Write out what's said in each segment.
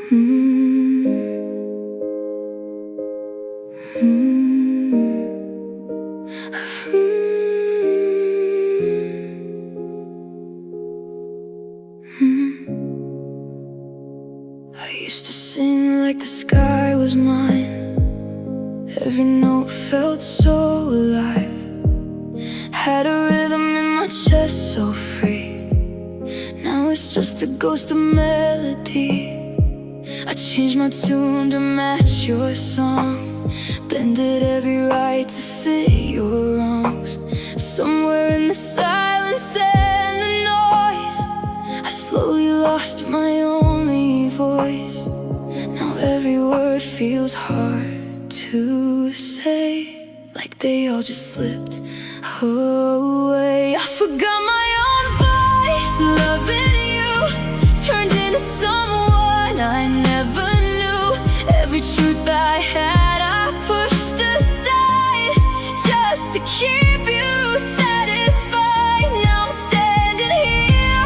I used to sing like the sky was mine. Every note felt so alive. Had a rhythm in my chest so free. Now it's just a ghost of melody. I changed my tune to match your song, bended every right to fit your wrongs. Somewhere in the silence and the noise, I slowly lost my only voice. Now every word feels hard to say, like they all just slipped away. I forgot my own voice. Loving you turned into someone I never knew. Every truth I had I pushed aside just to keep you satisfied. Now I'm standing here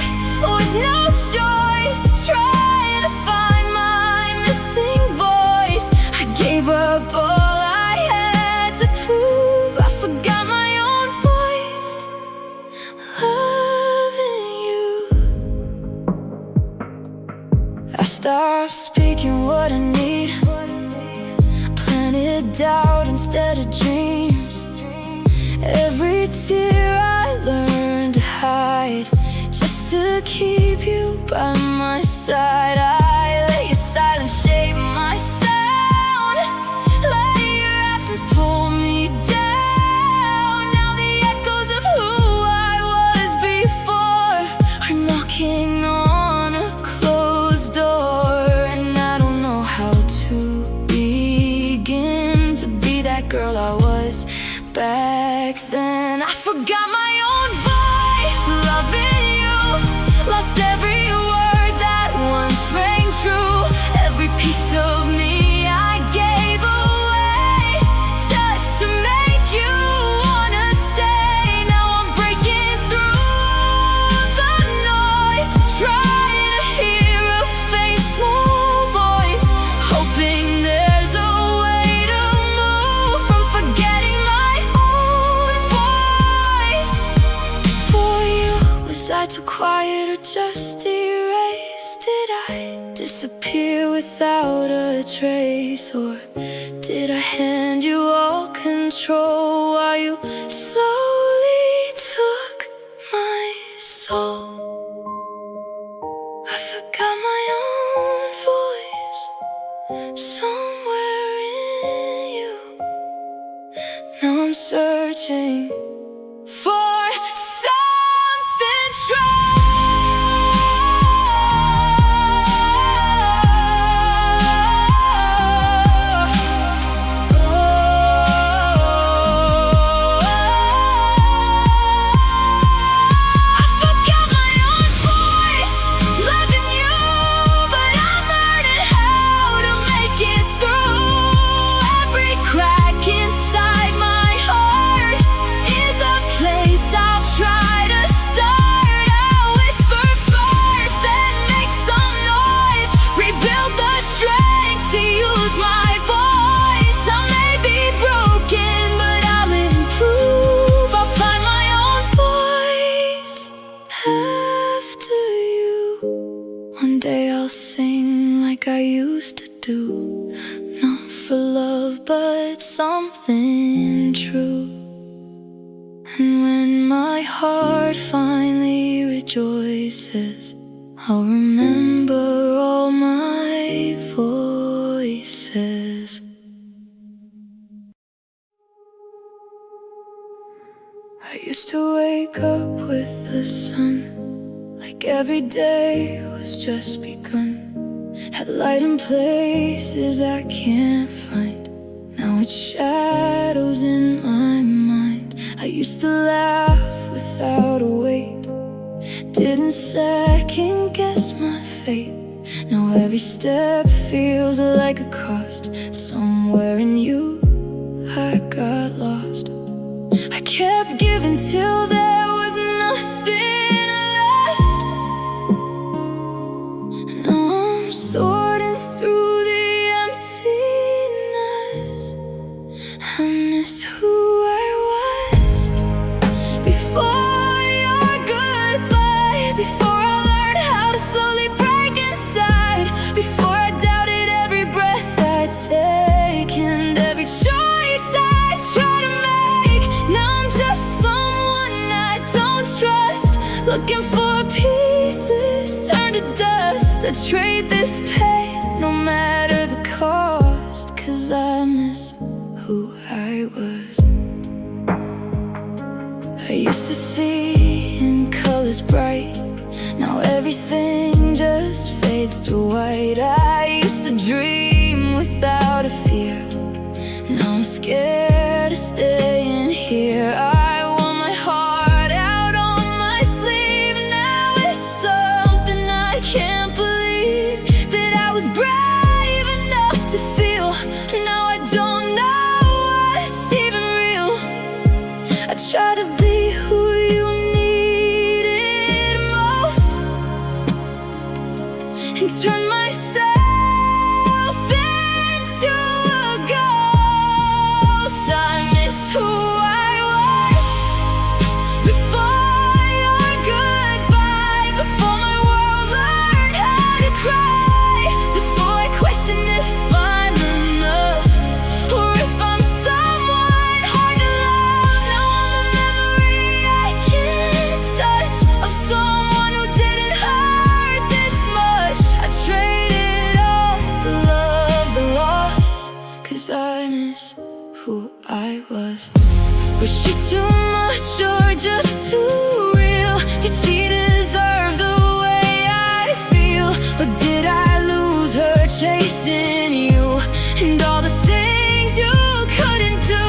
with no choice, trying to find my missing voice. I gave up all I had to prove. I forgot my own voice, loving you. I stopped speaking what I need, planted doubt instead of dreams. Every tear I learned to hide, just to keep you by my side. I let your silence shape my sound, let your absence pull me down. Now the echoes of who I was before are knocking on a closed door, and I don't know how to begin to be that girl I was back then. I forgot my own voice, loving you. Lost every word that once rang true. Every piece of me I gave away just to make you wanna stay. Now I'm breaking through the noise, trying to hear a faint small voice, hoping there's a way to move from forgetting my own voice. For you, was I too quiet or just erased? Did I disappear without a trace, or did I hand you all control while you slowly took my soul? I forgot my own voice somewhere in you. Now I'm searching for something true. I forgot my own voice, loving you, but I'm learning how to make it through. Every crack inside my heart is a place I'll try to start. I'll whisper first, then make some noise, rebuild the strength to use my voice. I may be broken, but I'll improve. I'll find my own voice after you. One day I'll sing like I used to do, not for love, but something true. And when my heart finally rejoices, I'll remember all my voices. I used to wake up with the sun, like every day was just begun. Had light in places I can't find, now it's shadows in my mind. I used to laugh without a weight, didn't second guess my fate. Now every step feels like a cost. Somewhere in you I got lost. I kept giving till there was nothing left. Now I'm sorting I'd trade this pain no matter the cost, 'cause I miss who I was. I used to see in colors bright, now everything just fades to white. I used to dream without a fear, now I'm scared of staying here. I want my heart out on my sleeve. Now it's something I can't believe, that I was brave enough to feel. Now I don't know what's even real. I try to be who you needed most, and turn myself into a ghost. I miss who I was before your goodbye, before my world learned how to cry, before I question if I'm enough, or if I'm someone hard to love. Now I'm a memory I can't touch, of someone who didn't hurt this much. I traded all the love, the loss, 'cause I miss who I was. Was she too much or just too real? Did she deserve the way I feel? Or did I lose her chasing you, and all the things you couldn't do?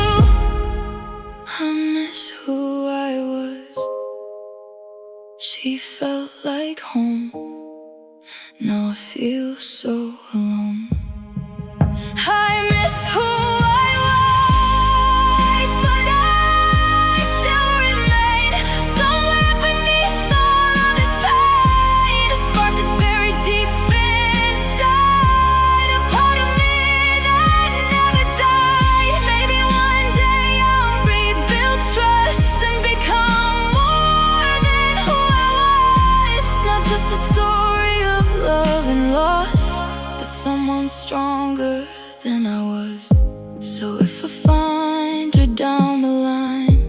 I miss who I was. She felt like home, now I feel so alone. I miss who I was, but I still remain somewhere beneath all of this pain. A spark that's buried deep inside, a part of me that never died. Maybe one day I'll rebuild trust and become more than who I was. Not just a story of love and loss, but someone stronger than I was. So if I find her down the line,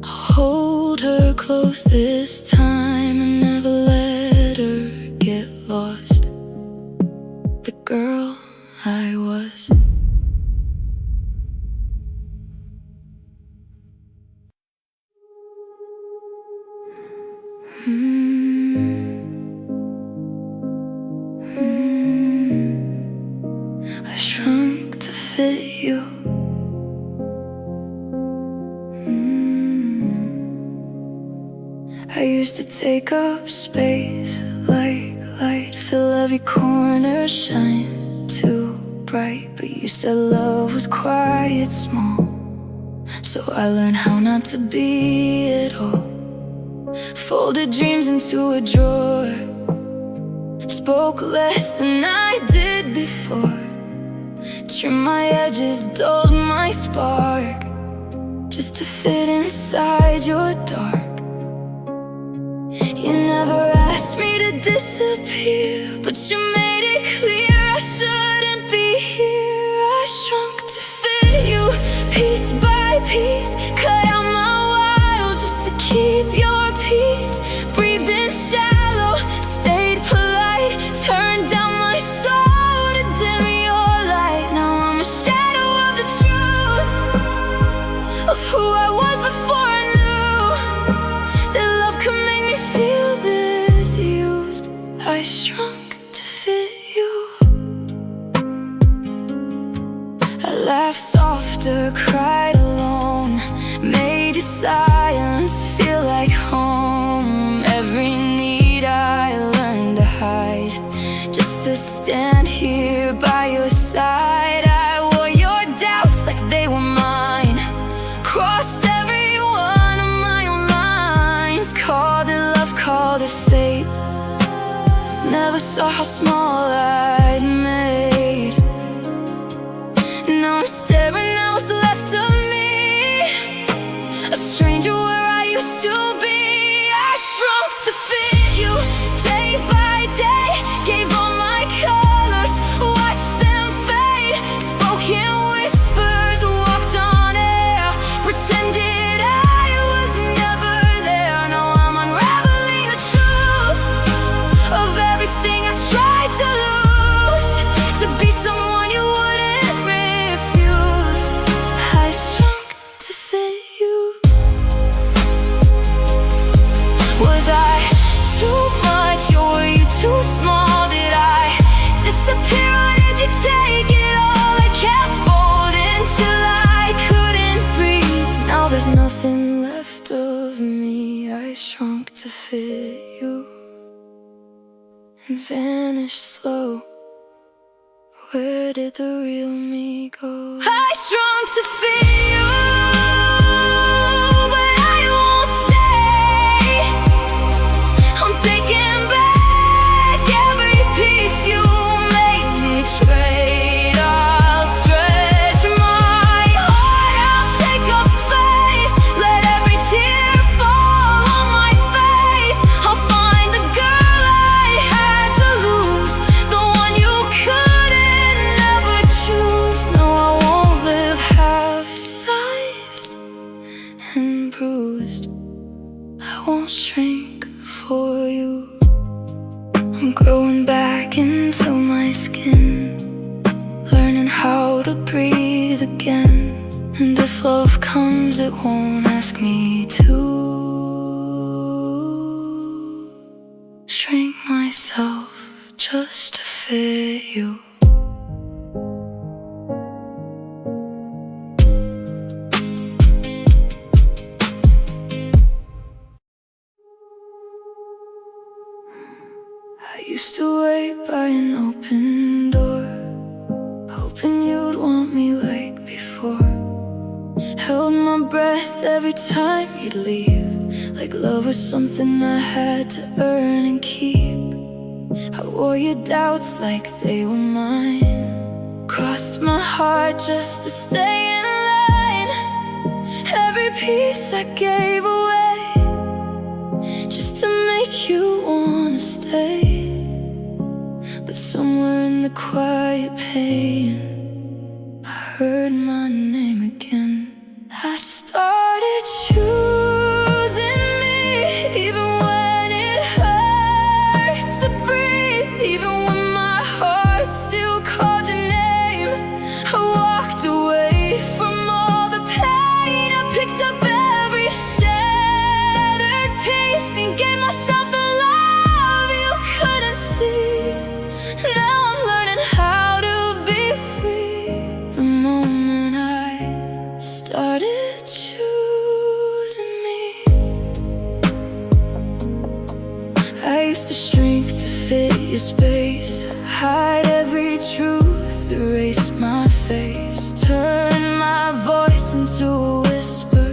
I'll hold her close this time and never let her get lost. The girl I was. I shrunk to fit you. I used to take up space like light, fill every corner, shine too bright. But you said love was quiet, small, so I learned how not to be it all. Folded dreams into a drawer, spoke less than I did before. Trim my edges, dulled my spark, just to fit inside your dark. You never asked me to disappear, but you made it clear I shouldn't be here. I shrunk to fit you, piece by piece, cut out my wild just to keep your peace. Breathed in shallow, stayed polite, turned down my soul to dim your light. Now I'm a shadow of the truth, of who I was before I knew that love could make me feel this used. I shrunk to fit you. I laughed softer, cried alone, made your silence feel like home. Every need I learned to hide, just to stand here by your side. I wore your doubts like they were mine, crossed every one of my own lines. Called it love, called it fate, never saw how small I'd made. Now I'm staring at what's left of me, a stranger where I used to be. I shrunk to fit you, day by day, gave all my colors, watched them fade. Spoke in whispers, walked on air, pretended I was never there. Now I'm unraveling the truth of everything I tried. and vanish slow. Where did the real me go? I shrunk to fit you, but I won't stay. I'm taking back every piece you made me trade. I'll stretch my heart, I'll take up space. Let every tear fall on my face. I'll find the girl I had to lose, the one you couldn't never choose. No, I won't live half-sized and bruised. I won't shrink for you. I'm growing back into my skin, learning how to breathe again. And if love comes, it won't ask me to shrink myself just to fit you. I used to wait by an open door, hoping you'd want me like before. Held my breath every time you'd leave, like love was something I had to earn and keep. I wore your doubts like they were mine, crossed my heart just to stay in line. Every piece I gave away just to make you wanna stay. But somewhere in the quiet pain, I heard my name again. I started choosing me, even when it hurt to breathe. Even when my heart still called your name, I walked away from all the pain. I picked up every shattered piece and gave myself the love you couldn't see. Now I'm learning how to be free. The moment I started choosing me, I used to shrink to fit your space, hide every truth, erase my face, turn my voice into a whisper,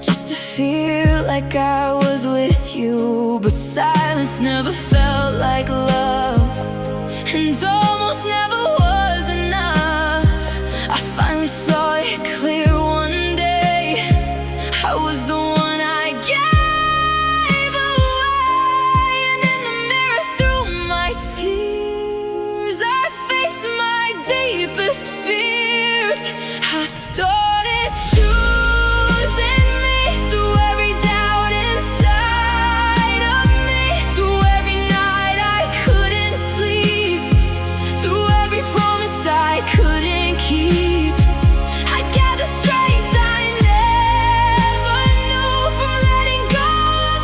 just to feel like I was with you. But silence never felt like love, and almost never was enough. I finally saw it clear one day. I was the one I gave away, and in the mirror through my tears, I faced my deepest fears. I started choosing me through every doubt inside of me, through every night I couldn't sleep, through every promise I couldn't keep. I gathered strength I never knew from letting go of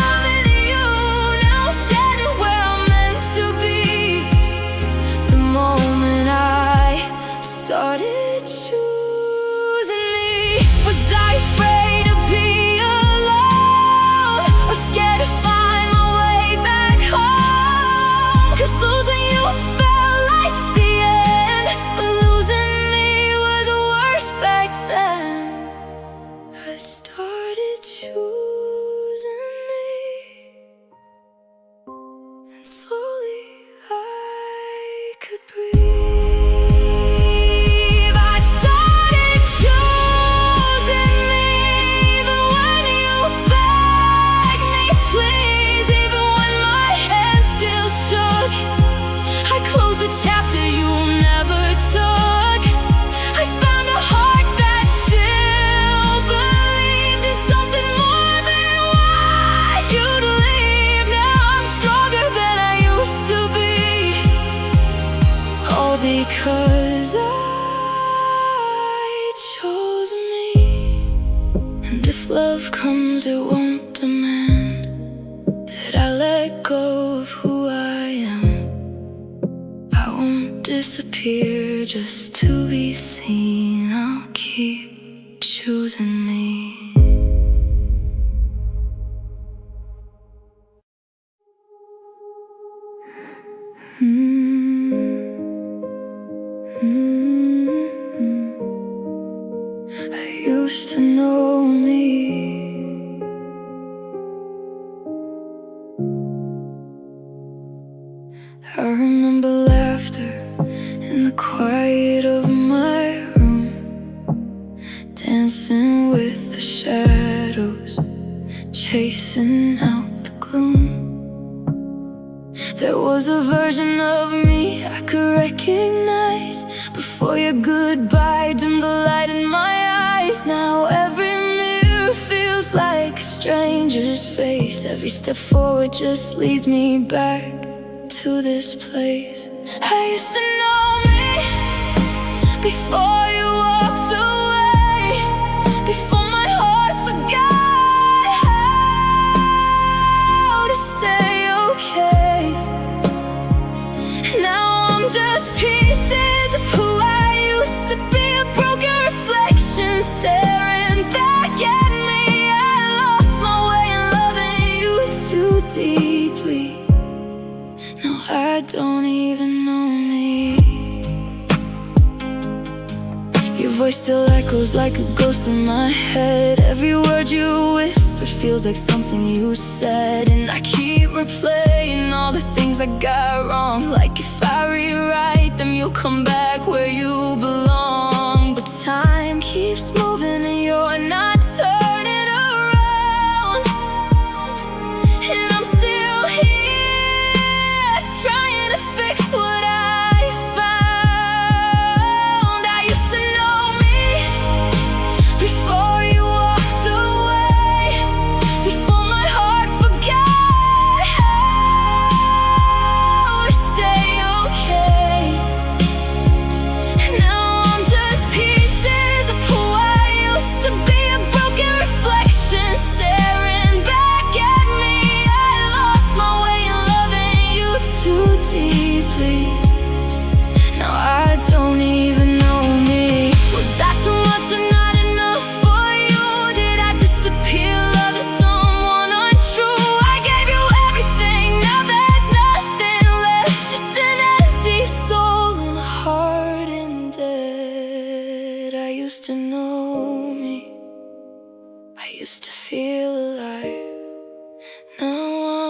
loving you. Now I'm standing where I'm meant to be. The moment I started choosing me, was I afraid to be alone, or scared to find my way back home? 'Cause losing you felt like the end, but losing me was worse back then. I started choosing me, and slowly I could breathe. I started choosing me, even when you begged me please, even when my hand still shook. I closed the chapter you never took. I found a heart that still believed in something more than why you'd leave. Now I'm stronger than I used to be, all because I chose me. And if love comes, it won't demand that I let go of who I am. I won't disappear just to be seen. I'll keep choosing me. I remember laughter in the quiet of my room, dancing with the shadows, chasing out the gloom. There was a version of me I could recognize before your goodbye dimmed the light in my eyes. Now every mirror feels like a stranger's face. Every step forward just leads me back to this place. I used to know me before you walked away, before my heart forgot how to stay okay. Now I'm just pieces of who I used to be, a broken reflection staring back at me. I lost my way in loving you too deeply. No, I don't even know me. Your voice still echoes like a ghost in my head. Every word you whispered feels like something you said, and I keep replaying all the things I got wrong. Like if I rewrite them, you'll come back where you belong. But time keeps moving and you're not turning around, and I'm still here trying to fix what I found. I used to know me before you walked away, before my heart forgot how to stay okay. Now I'm just pieces of who I used to be, a broken reflection staring back at me. I lost my way in loving you too deeply. Now I don't even know me. Was that too much or not enough for you? Did I disappear loving someone untrue? I gave you everything, now there's nothing left, just an empty soul and a heart in dead. I used to know me, I used to feel alive. Now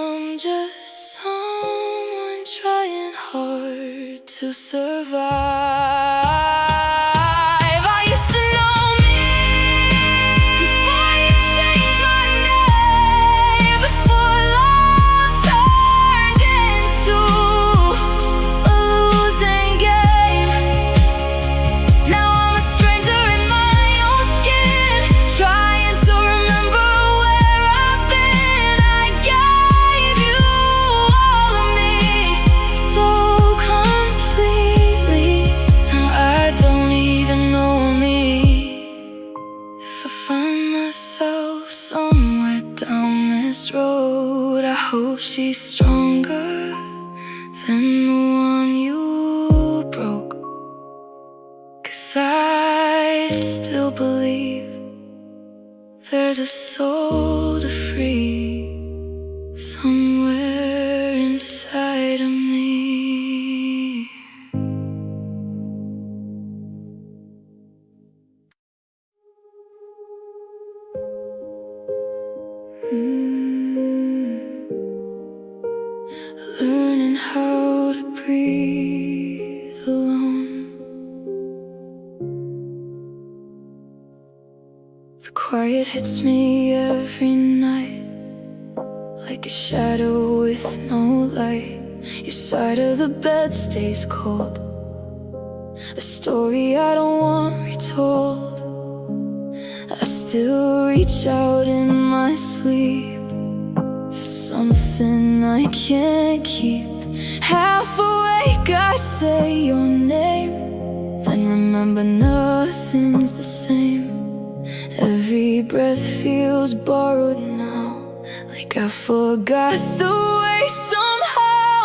I'm just someone trying hard to survive. I used to know me before you changed my name, before love turned into a losing game. Now I'm a stranger in my own skin, trying to remember where I've been. I gave you all of me so completely. Now I don't even know me. If I find myself somewhere down this road, I hope she's stronger than the one you broke. 'Cause I still believe there's a soul to free somewhere inside of me. Learning how to breathe alone. The quiet hits me every night, like a shadow with no light. Your side of the bed stays cold, a story I don't want retold. I still reach out in my sleep for something I can't keep. Half awake I say your name, then remember nothing's the same. Every breath feels borrowed now, like I forgot the way somehow.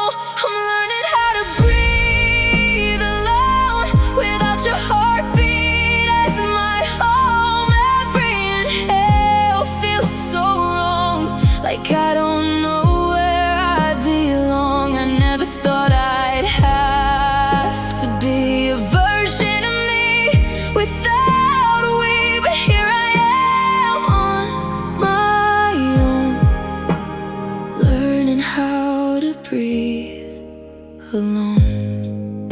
I'm learning how to breathe alone without your heartbeat as my home. Every inhale feels so wrong, like I don't know where I belong. I never thought I'd have to be a version of me without we, but here I am on my own, learning how to breathe alone.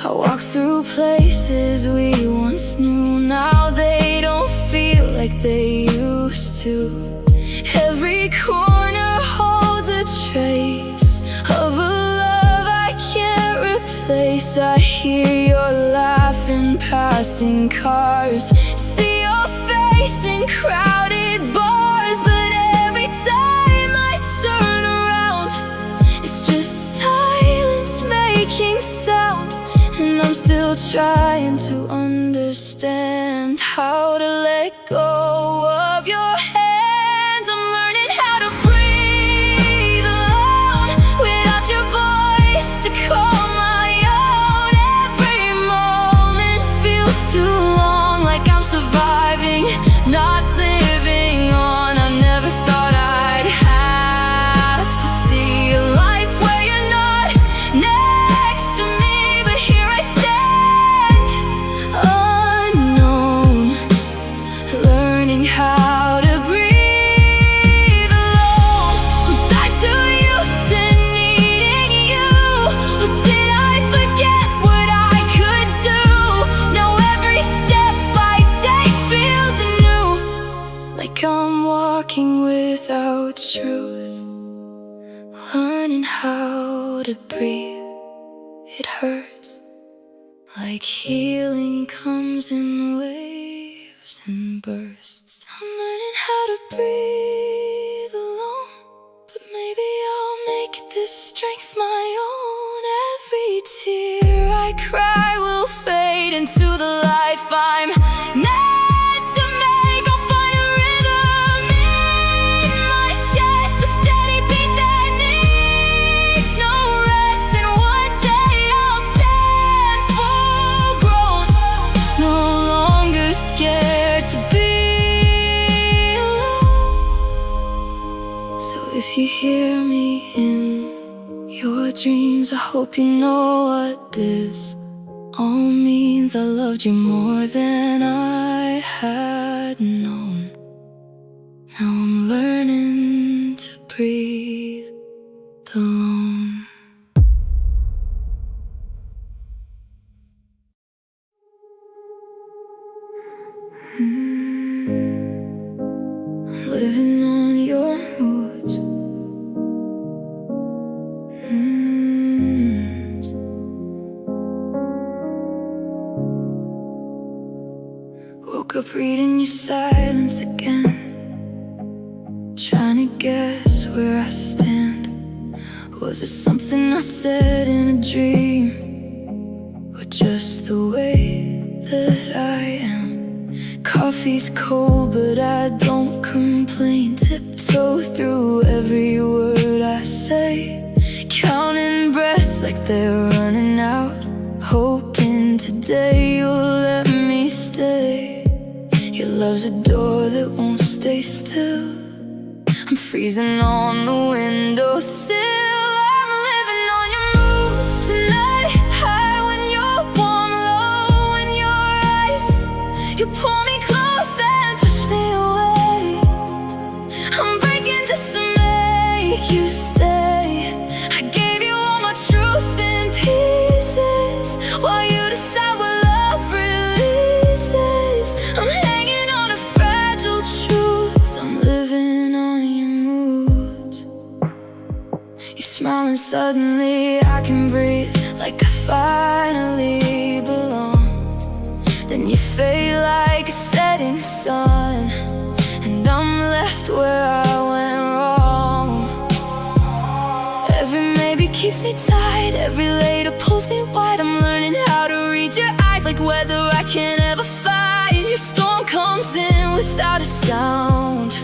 I walk through places we once knew, now they don't feel like they used to. Every corner holds a trace of a love I can't replace. I hear your laugh in passing cars, see your face in crowded bars, but every time I turn around, it's just silence making sound. And I'm still trying to understand how to let go of your hands. I'm learning how to breathe alone without your voice to call my own. Every moment feels too long, like I'm surviving, not living on. I never thought I'd have to see a life where you're not next to me, but here I stand, unknown, learning how to breathe alone. Was I too used to needing you, or did I forget what I could do? Now every step I take feels new, like I'm walking without truth, learning how to breathe. It hurts, like healing comes in waves and bursts. I'm learning how to breathe alone, but maybe I'll make this strength my own. Every tear I cry will fade into the life I'm meant to make. I'll find a rhythm in my chest, a steady beat that needs no rest. And one day I'll stand full grown, no longer scared to be alone. So if you hear me in your dreams, I hope you know what this all means. I loved you more than I had known. Now I'm learning to breathe alone. Living on your moods. Woke up reading your silence again, trying to guess where I stand. Was it something I said in a dream, or just the way that I am? Coffee's cold, but I don't complain. Tiptoe through every word I say, counting breaths like they're running out, hoping today you'll let me stay. Your love's a door that won't stay still. I'm freezing on the windowsill. I'm living on your moods tonight, high when you're warm, low when you're ice. You pull me close then push me away. I'm breaking just to make you stay. I gave you all my truth in pieces, while you decide what love releases. I'm hanging on a fragile truth. I'm living on your moods. You smile and suddenly I can breathe, like I finally belong. Then you fade like a setting sun, and I'm left where I went wrong. Every maybe keeps me tight, every later pulls me wide. I'm learning how to read your eyes, like weather I can't ever fight. Your storm comes in without a sound.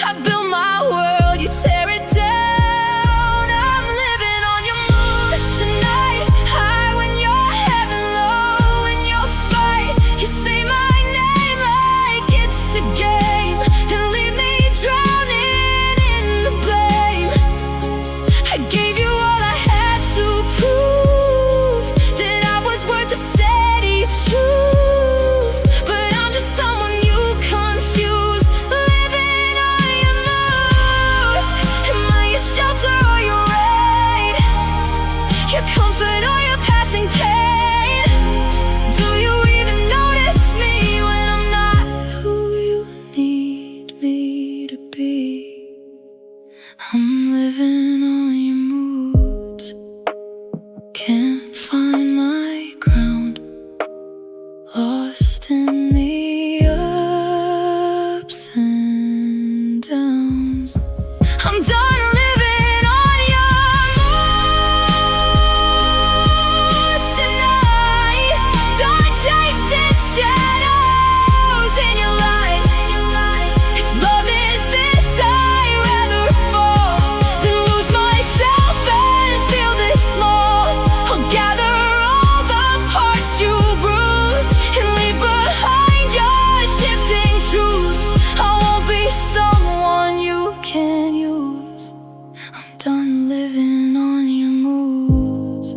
I build my world, you tear it down. I'm living on your moods tonight, high when you're heaven, low when you're fight. You say my name like it's a game, and leave me drowning in the blame. I gave you all I had to prove that I was worth the steady truth, but I'm just someone you confuse, living living on your moods. Can't find my ground, lost in the ups and downs. I'm done living on your moods tonight. Done chasing shadows in your light. If love is this, I'd rather fall than lose myself and feel this small. I'll gather all the parts you bruised and leave behind your shifting truths. I won't be someone you can use. I'm done living on your moods.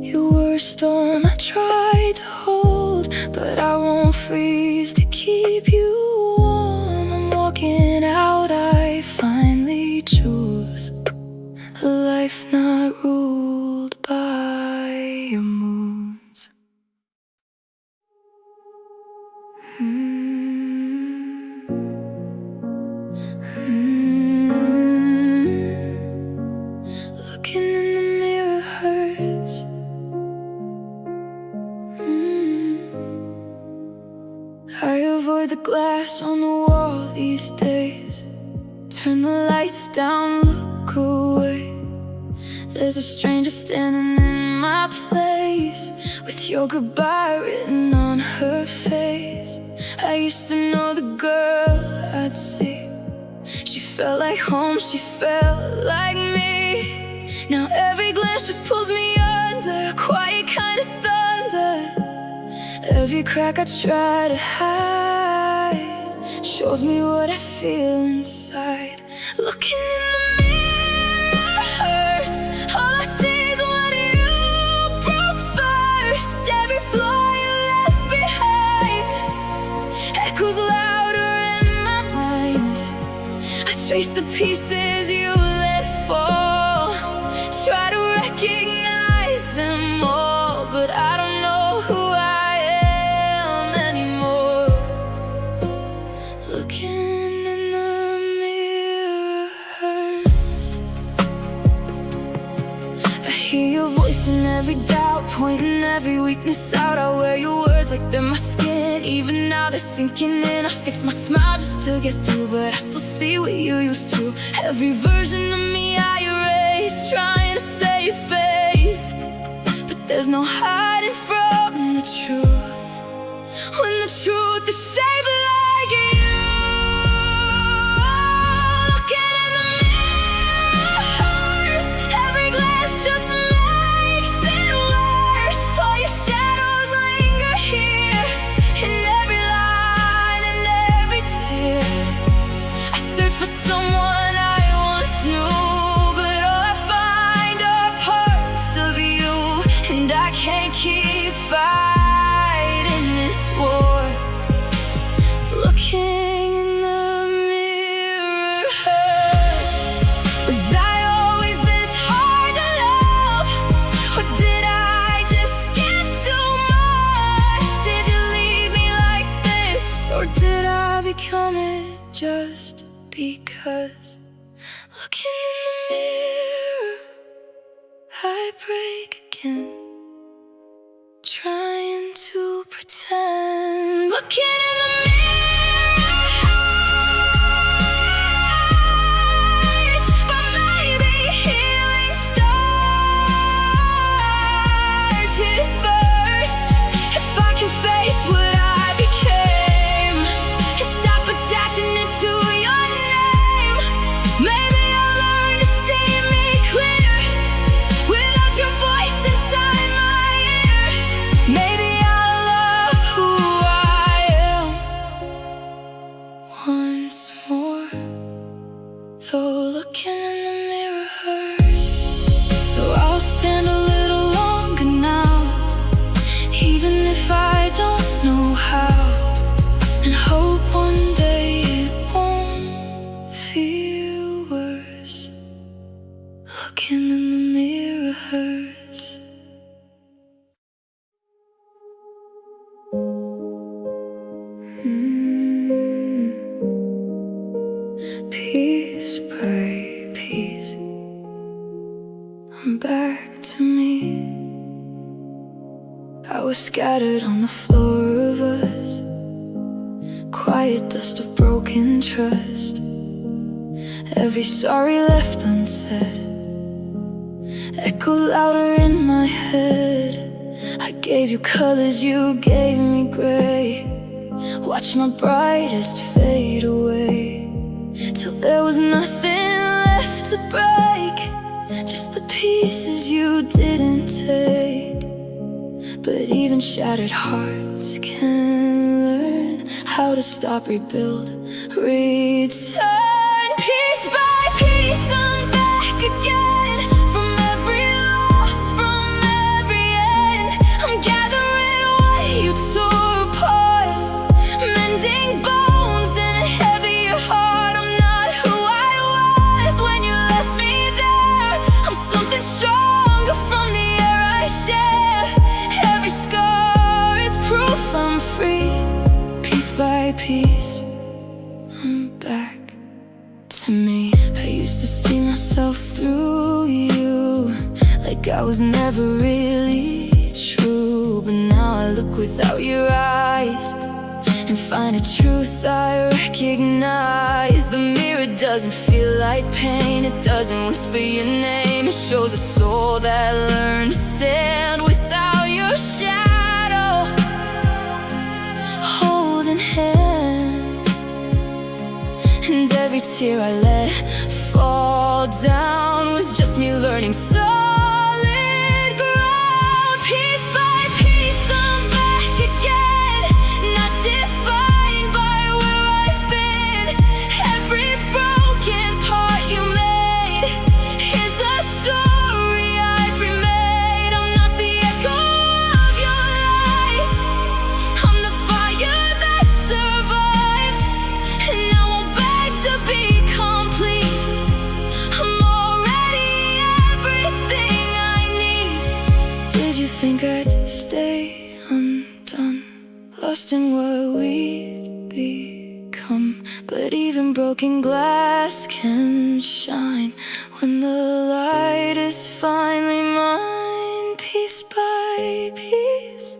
You were a storm I tried to hold, but I won't freeze to keep you warm. I'm walking out, I finally choose a life not ruled by your moods. Looking in the mirror hurts. I avoid the glass on the wall these days. Turn the lights down, look away. There's a stranger standing in my place, with your goodbye written on her face. I used to know the girl I'd see. She felt like home, she felt like me. Now every glance just pulls me under, a quiet kind of thunder. Every crack I try to hide shows me what I feel inside. Looking in the mirror hurts. All I see is what you broke first. Every flaw you left behind echoes louder in my mind. I trace the pieces you let fall, try to recognize them all, but I don't know who I am anymore. Looking in the mirror hurts. I hear your voice in every doubt, pointing every weakness out. I wear your words like they're my skin. Even now they're sinking in. I fix my smile just to get through, but I still see what you used to. Every version of me I erase, trying to save face, but there's no hiding from the truth. When the truth is shaped like you. Looking in the mirror hurts. Every glance just makes it worse. All your shadows linger here, in every line and every tear. I search for someone I once knew, but all I find are parts of you, and I can't keep fighting this war. Looking in the mirror hurts. Was I always this hard to love, or did I just give too much? Did you leave me like this, or did I become it just because? Looking in the mirror, I break again, trying to pretend. Looking in the mirror hurts, but maybe healing starts here first. If I can face what I became and stop attaching it to your name, maybe I'll learn to see me clear without your voice inside my ear. Maybe I'll love who I am once more. Though looking in the mirror hurts, so I'll stand a little longer now, even if I don't know how, and hope one day it won't feel worse. Looking in the mirror hurts. Piece by piece, back to me. I was scattered on the floor of us, quiet dust of broken trust. Every sorry left unsaid echoed louder in my head. I gave you colors, you gave me gray. Watched my brightest fade away, till there was nothing left to break, just the pieces you didn't take. But even shattered hearts can learn how to stop, rebuild, return. Piece by piece I'm back again, from every loss, from every end. I'm gathering what you tore apart, mending bones and a heavier heart. I'm not who I was when you left me there. I'm something stronger from the air I share. Every scar is proof I'm free. Piece by piece I'm back to me. I used to see myself through you, like I was never really true. But now I look without your eyes and find a truth I recognize. The mirror doesn't feel like pain, it doesn't whisper your name. It shows a soul that learned to stand without your shadow, holding hands. And every tear I let fall down was just me learning solid ground. Piece by piece I'm back again, not defined by where I've been. Every broken part you made is a story I've remade. I'm not the echo of your lies, I'm the fire that survives. And I won't beg to be complete, I'm already everything I need. Did you think I'd stay undone, lost in what we'd become? But even broken glass can shine when the light is finally mine. Piece by piece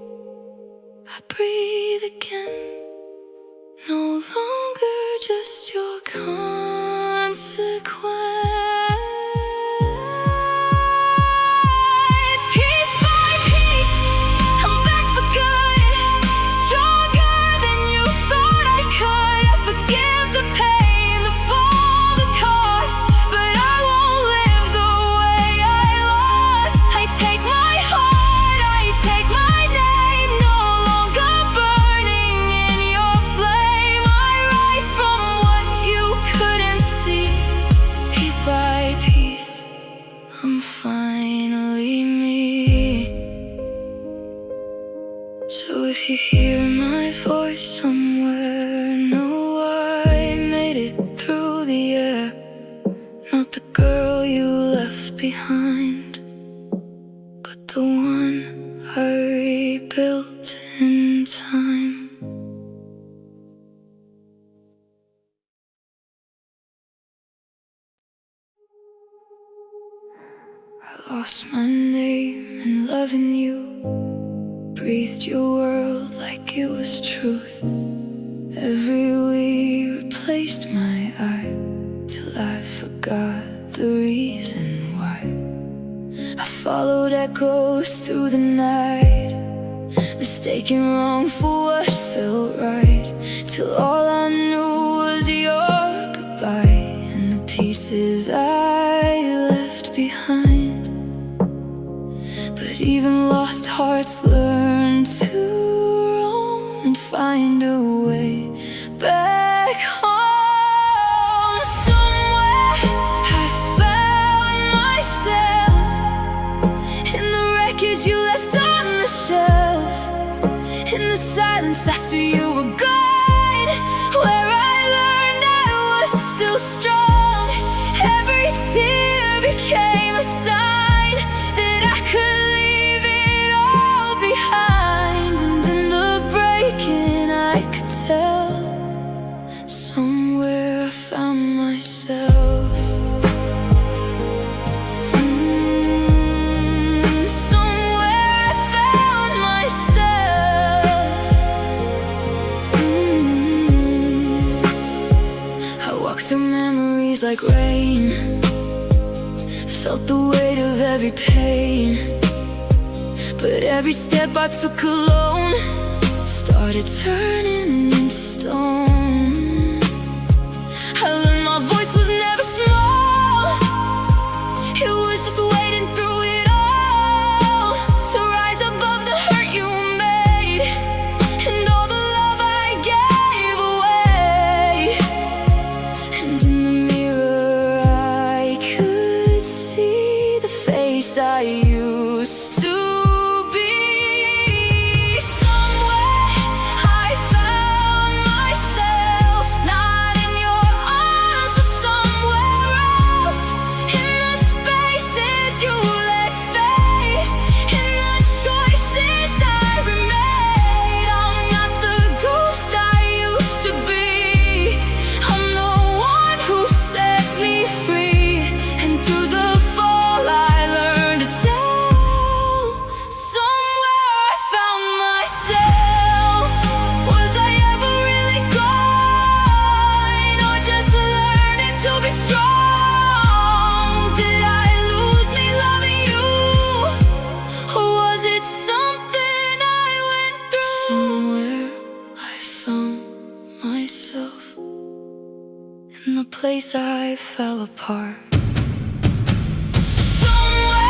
I breathe again, no longer just your consequence. Piece by piece I'm back for good, stronger than you thought I could. I forgive the pain, the fall, the cost, but I won't live the way I lost. I take my heart, I take my name, no longer burning in your flame. I rise from what you couldn't see. Piece by piece I'm finally me. So if you hear my voice somewhere, know I made it through the air. Not the girl you left behind, but the one I rebuilt in time. I lost my name in loving you, breathed your world like it was truth. Every we replaced my I, till I forgot the reason why. I followed echoes through the night, mistaking wrong for what felt right, till all I knew was your goodbye and the pieces I left behind. But even lost hearts learn to roam and find a way back home. Somewhere I found myself in the wreckage you left on the shelf, in the silence after you were gone, where I learned I was still strong. Every tear became a sign that I could leave it all behind. And in the breaking I could tell, somewhere I found myself. like rain, felt the weight of every pain. But every step I took alone started turning into stone. I learned my voice was never small. It was just waiting through it all to rise above the hurt you made and all the love I gave away. And in the mirror I could see the face I used to be. Somewhere I found myself, not in your arms, but somewhere else. In the spaces you let fade, in the choices I remade. I'm not the ghost I used to be. I'm the one who set me free. And through the fall I learned to tell. Somewhere I found myself. Was I ever really gone, or just learning to be strong? Did I lose me loving you, or was it something I went through? Somewhere I found myself, in the place I fell apart. Somewhere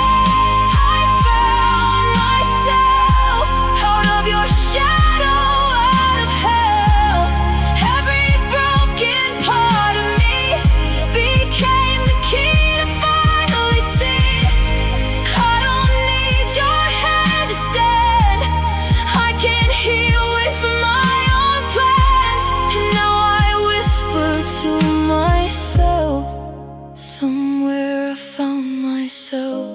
I found myself, out of your shadow, out of hell. Every broken part of me became the key to finally see. I don't need your hand to stand. I can heal with my own plans. And now I whisper to myself, somewhere I found myself.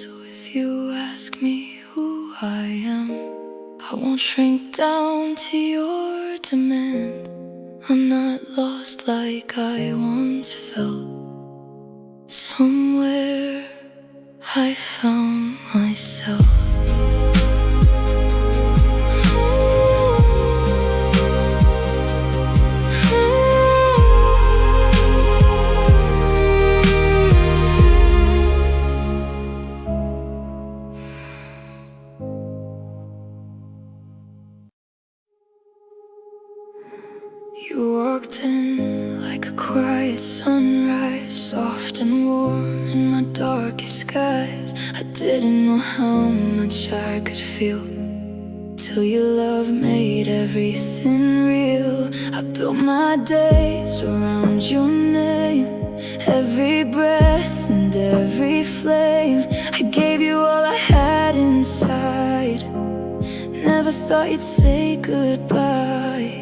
So if you ask me who I am, I won't shrink down to your demand. I'm not lost like I once felt. Somewhere I found myself. You walked in like a quiet sunrise, soft and warm in my darkest skies. I didn't know how much I could feel till your love made everything real. I built my days around your name, every breath and every flame. I gave you all I had inside, never thought you'd say goodbye.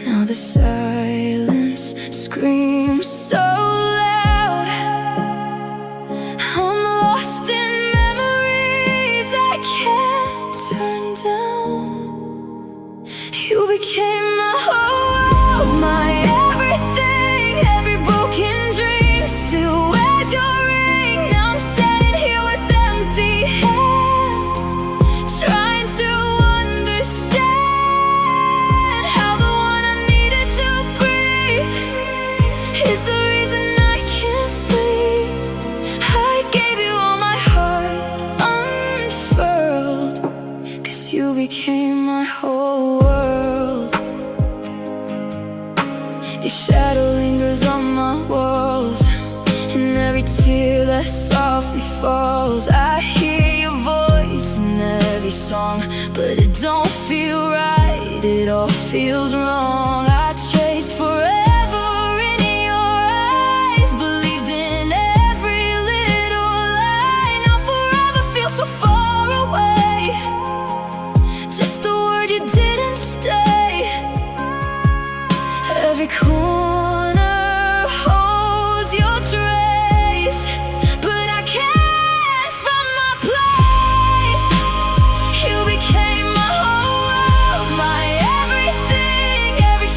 Now the silence screams so loud. I'm lost in memories I can't turn down. You became my whole world, my everything. Every broken dream still wears your ring. Now I'm standing here with empty hands, trying to understand how the one I needed to breathe is the reason I can't sleep. I gave you all my heart unfurled, 'cause you became my whole world. Your shadow lingers on my walls, and every tear that softly falls. I hear your voice in every song, but it don't feel right, it all feels wrong. I traced forever in your eyes, believed in every little lie. Now forever feels so far away, just a word you didn't stay. Every corner holds your trace, but I can't find my place. You became my whole world, my everything. Every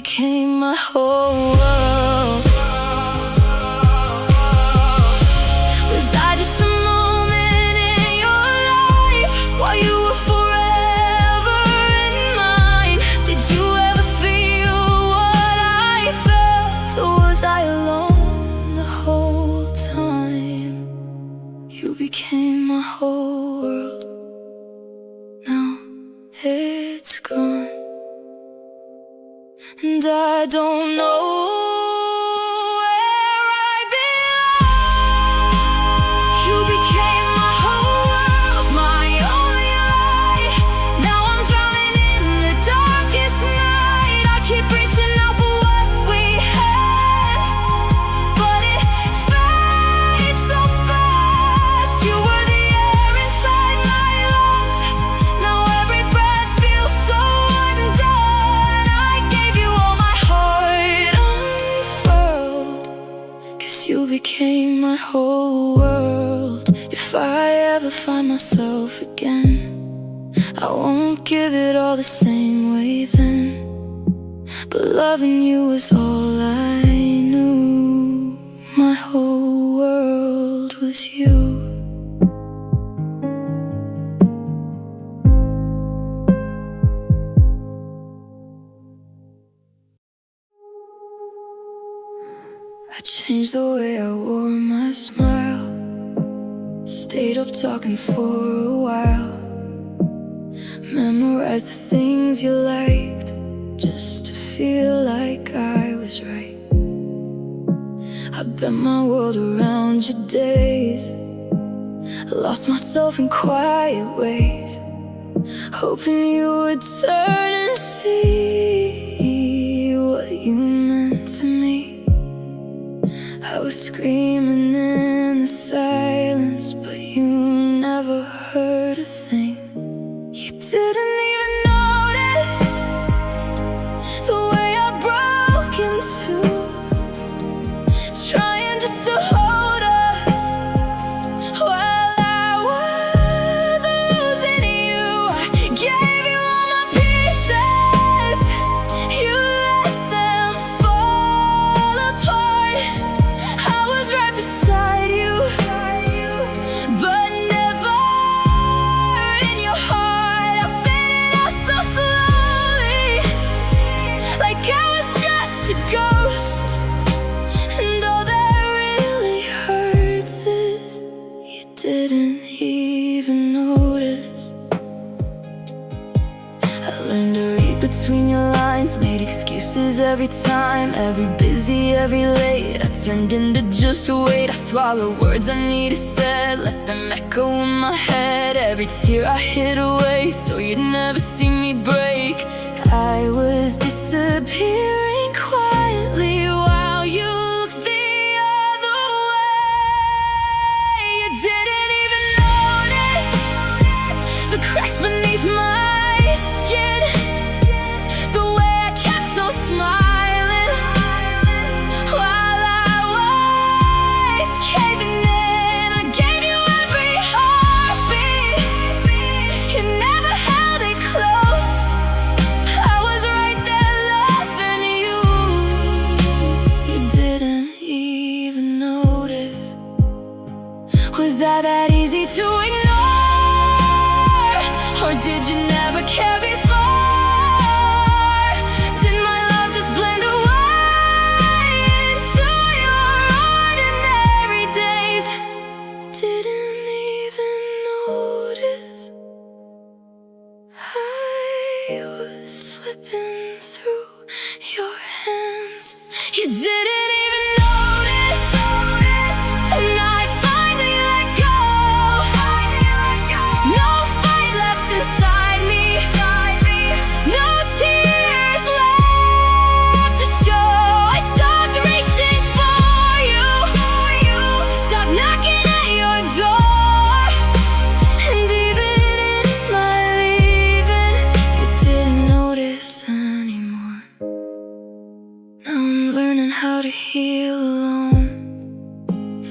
became my whole world. Was I just a moment in your life while you were forever in mine? Did you ever feel what I felt, or was I alone the whole time? You became my whole world. Now it's gone, and I don't know where I belong. You became my whole world, my only light. Now I'm drowning in the darkest night. I keep reaching out for what we had, but it fades so fast. You were the air inside my lungs. Now every breath feels so undone. I gave you all my heart unfurled, 'cause you became my whole world. If I ever find myself again, I won't give it all the same way then. But loving you was all I knew. My whole world was you. I changed the way I wore my smile, stayed up talking for a while, memorized the things you liked, just to feel like I was right. I bent my world around your days, lost myself in quiet ways, hoping you would turn and see what you meant to me. I was screaming in the silence, but you never heard a thing. You didn't even notice the way I broke in two, trying just to hold us while I was losing you. I gave you all my pieces, you let them fall apart. I was right beside you, but never in your heart. I faded out so slowly, like I was just a ghost. And all that really hurts is you didn't even notice. I learned to read between your lines, made excuses every time, every busy, every late. I turned into just a weight. I swallowed words I needed said, let them echo in my head. Every tear I hid away so you'd never see me break. I was disappearing quietly while you looked the other way. You didn't even notice the cracks beneath my skin, the way I kept on smiling while I was caving in. I gave you every heartbeat, you never held it close. I was right there loving you. You didn't even notice. Was I that easy to ignore, or did you never care before? Did my love just blend away into your ordinary days? Didn't even notice I was slipping through your hands. You didn't even notice, and I finally let go. No fight left inside me, no tears left to show. I stopped reaching for you, stopped knocking at your door. And even in my leaving, you didn't notice anymore. Now I'm learning how to heal alone,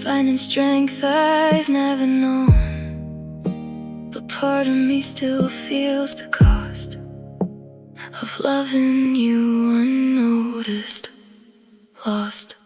finding strength I've never known. But part of me still feels the cost of loving you unknown. noticed, lost.